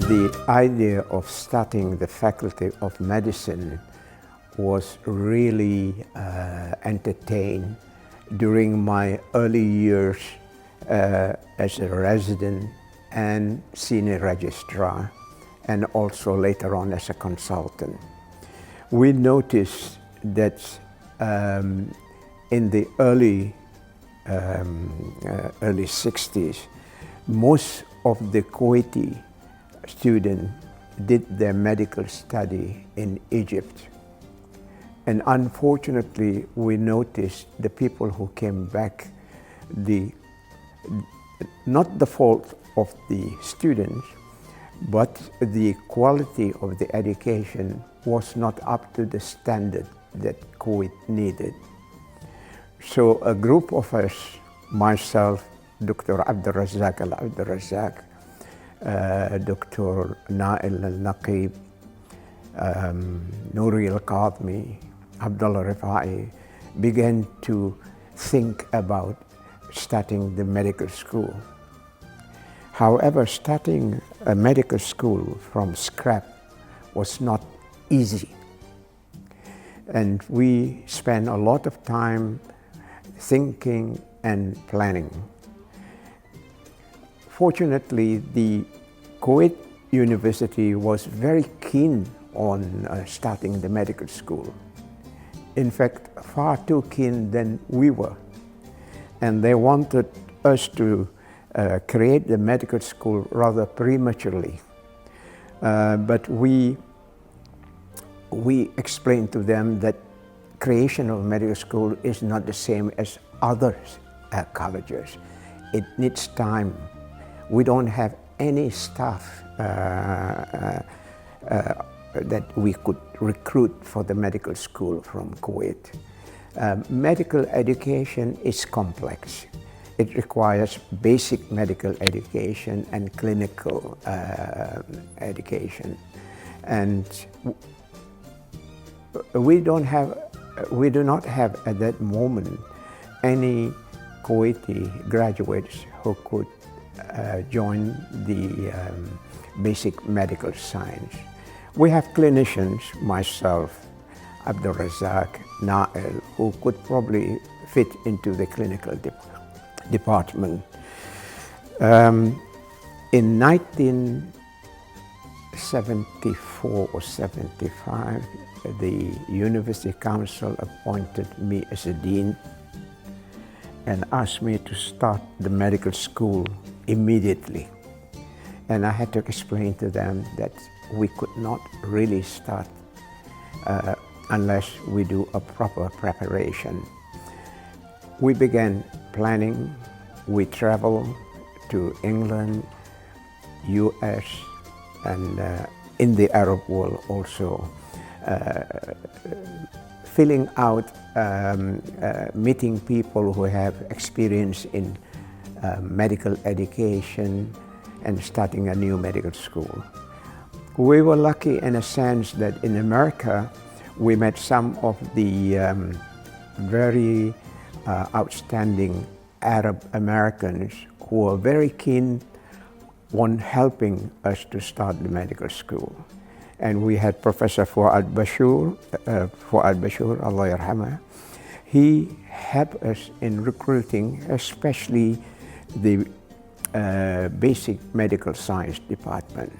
The idea of starting the Faculty of Medicine was really entertained during my early years as a resident and senior registrar, and also later on as a consultant. We noticed that in the early 60s, most of the Kuwaiti students did their medical study in Egypt. And unfortunately, we noticed the people who came back, not the fault of the students, but the quality of the education was not up to the standard that Kuwait needed. So a group of us, myself, Dr. العبدرزاق, Dr. Nail al-Naqib, Nouri al-Qadmi, Abdullah Rifai, began to think about starting the medical school. However, starting a medical school from scratch was not easy. And we spent a lot of time thinking and planning. Fortunately, the Kuwait University was very keen on starting the medical school. In fact, far too keen than we were. And they wanted us to create the medical school rather prematurely. But we explained to them that creation of medical school is not the same as other colleges. It needs time. We don't have any staff that we could recruit for the medical school from Kuwait. Medical education is complex. It requires basic medical education and clinical education. And we do not have at that moment any Kuwaiti graduates who could join the basic medical science. We have clinicians, myself, Abdulrazak, Nail, who could probably fit into the clinical department. In 1974 or 75, the University Council appointed me as a dean and asked me to start the medical school immediately. And I had to explain to them that we could not really start unless we do a proper preparation. We began planning. We traveled to England, US, and in the Arab world also, filling out, meeting people who have experience in medical education and starting a new medical school. We were lucky in a sense that in America, we met some of the very outstanding Arab Americans who were very keen on helping us to start the medical school. And we had Professor Fuad Bashur, Allah yarhamah. He helped us in recruiting, especially the basic medical science department.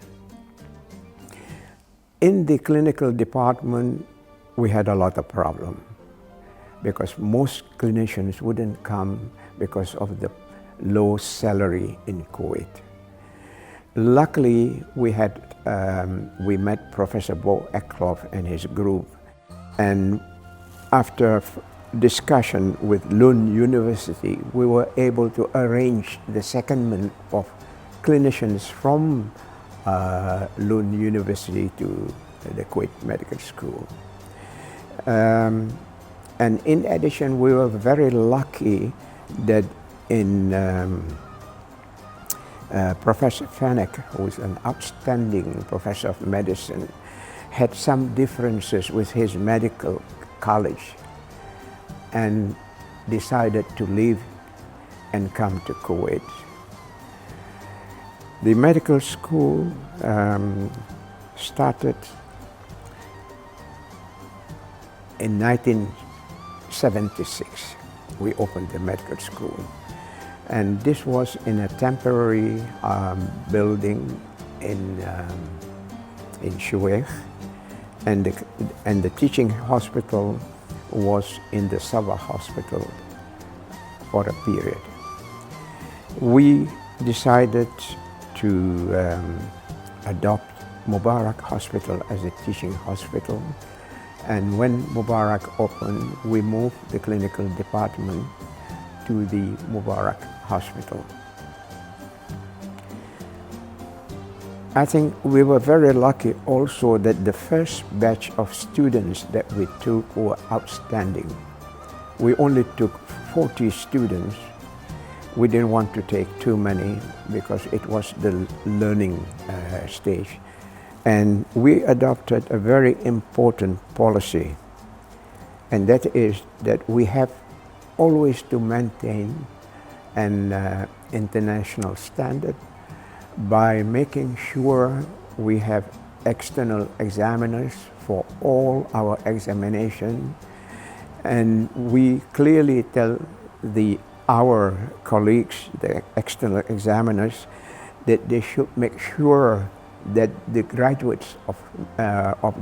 In the clinical department, we had a lot of problems because most clinicians wouldn't come because of the low salary in Kuwait. Luckily, we met Professor Bo Eklof and his group, and after discussion with Lund University, we were able to arrange the secondment of clinicians from Lund University to the Kuwait Medical School. And in addition, we were very lucky that in Professor Fanek, who is an outstanding professor of medicine, had some differences with his medical college and decided to leave and come to Kuwait. The medical school started in 1976. We opened the medical school. And this was in a temporary building in Shueikh, and the teaching hospital was in the Sabah hospital for a period. We decided to adopt Mubarak Hospital as a teaching hospital, and when Mubarak opened, we moved the clinical department to the Mubarak Hospital. I think we were very lucky also that the first batch of students that we took were outstanding. We only took 40 students. We didn't want to take too many because it was the learning stage. And we adopted a very important policy, and that is that we have always to maintain an international standard by making sure we have external examiners for all our examination, and we clearly tell our colleagues, the external examiners, that they should make sure that the graduates of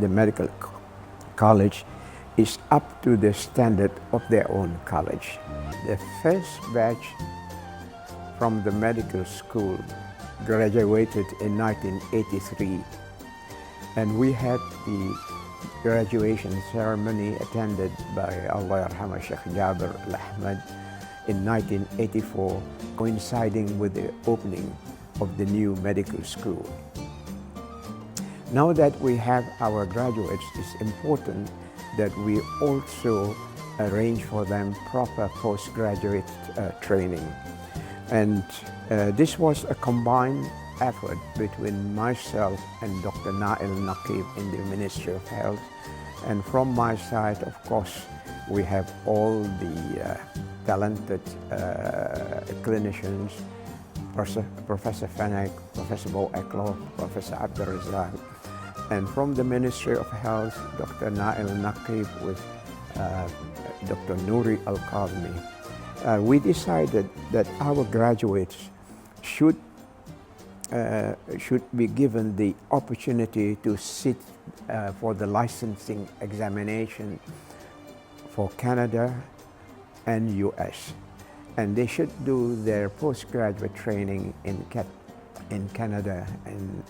the medical college is up to the standard of their own college. The first batch from the medical school graduated in 1983, and we had the graduation ceremony attended by Allah Yarhamah Sheikh Jabir Al-Ahmad in 1984, coinciding with the opening of the new medical school. Now that we have our graduates, it's important that we also arrange for them proper postgraduate training. And this was a combined effort between myself and Dr. Nail Naqib in the Ministry of Health. And from my side, of course, we have all the talented clinicians, Professor Fanek, Professor Bo Eklo, Professor Abdulrazak. And from the Ministry of Health, Dr. Nail Naqib with Dr. Nouri Al-Qadmi. We decided that our graduates should be given the opportunity to sit for the licensing examination for Canada and US. And they should do their postgraduate training in Canada and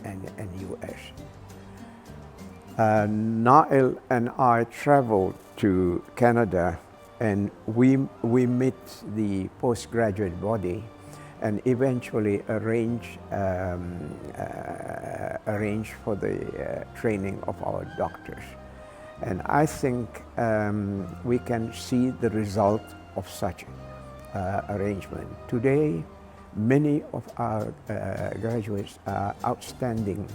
US. Nail and I traveled to Canada, and we meet the postgraduate body and eventually arrange for the training of our doctors. And I think we can see the result of such arrangement. Today, many of our graduates are outstanding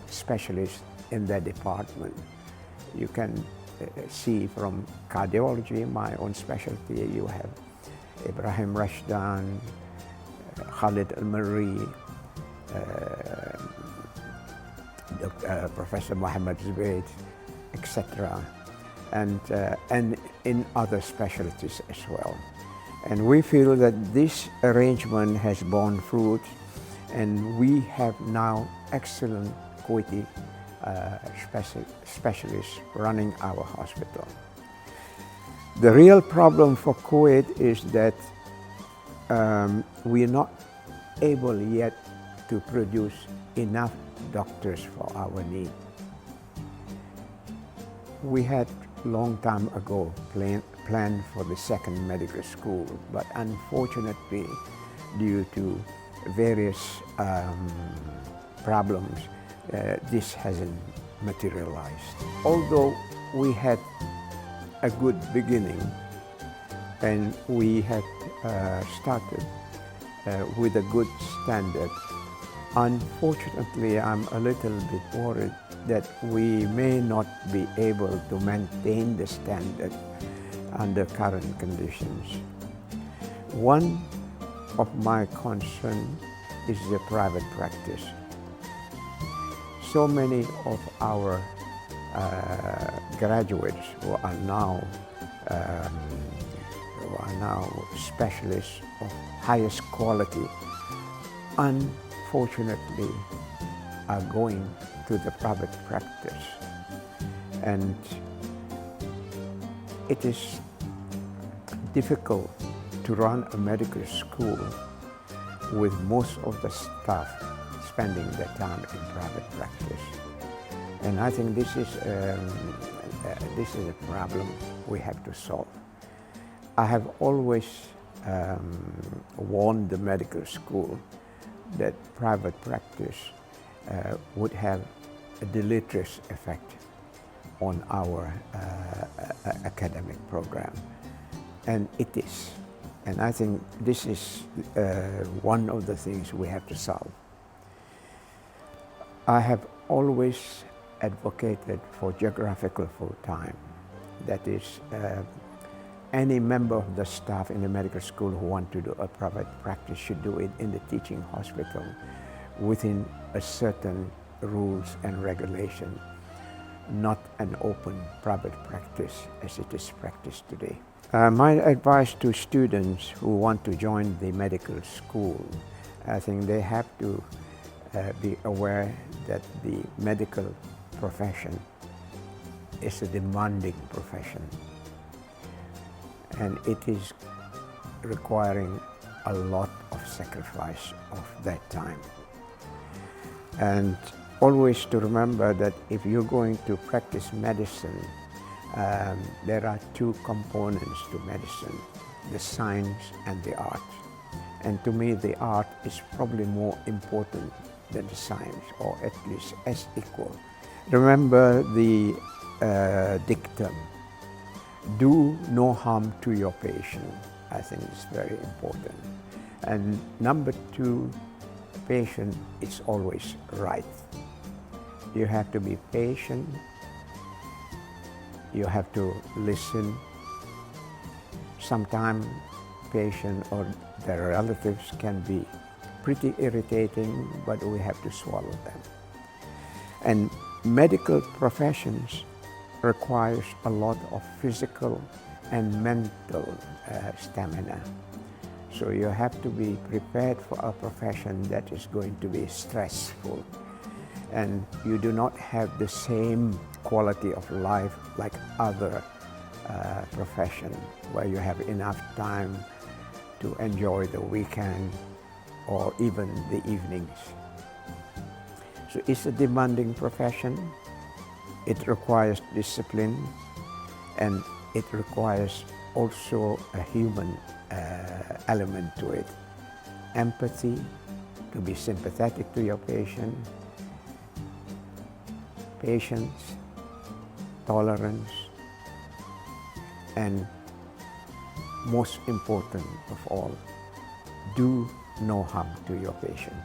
specialists in their department. You can see from cardiology, my own specialty, you have Ibrahim Rashdan, Khalid Al-Marri, Professor Mohammed Zubayd, etc., and in other specialties as well. And we feel that this arrangement has borne fruit, and we have now excellent Kuwaiti specialists running our hospital. The real problem for Kuwait is that we are not able yet to produce enough doctors for our need. We had long time ago planned for the second medical school, but unfortunately, due to various problems, this hasn't materialized. Although we had a good beginning and we had started with a good standard, unfortunately, I'm a little bit worried that we may not be able to maintain the standard under current conditions. One of my concerns is the private practice. So many of our graduates who are now specialists of highest quality, unfortunately, are going to the private practice. And it is difficult to run a medical school with most of the staff spending their time in private practice. And I think this is a problem we have to solve. I have always warned the medical school that private practice would have a deleterious effect on our academic program, and it is. And I think this is one of the things we have to solve. I have always advocated for geographical full-time. That is, any member of the staff in the medical school who want to do a private practice should do it in the teaching hospital within a certain rules and regulation, not an open private practice as it is practiced today. My advice to students who want to join the medical school, I think they have to be aware that the medical profession is a demanding profession, and it is requiring a lot of sacrifice of their time. And always to remember that if you're going to practice medicine, there are two components to medicine, the science and the art. And to me, the art is probably more important than the science, or at least as equal. Remember the dictum, do no harm to your patient. I think it's very important. And number two, patient is always right. You have to be patient, you have to listen. Sometimes patient or their relatives can be pretty irritating, but we have to swallow them. And medical professions requires a lot of physical and mental stamina. So you have to be prepared for a profession that is going to be stressful, and you do not have the same quality of life like other professions where you have enough time to enjoy the weekend or even the evenings. So it's a demanding profession. It requires discipline, and it requires also a human element to it. Empathy, to be sympathetic to your patient, patience, tolerance, and most important of all, do no harm to your patient.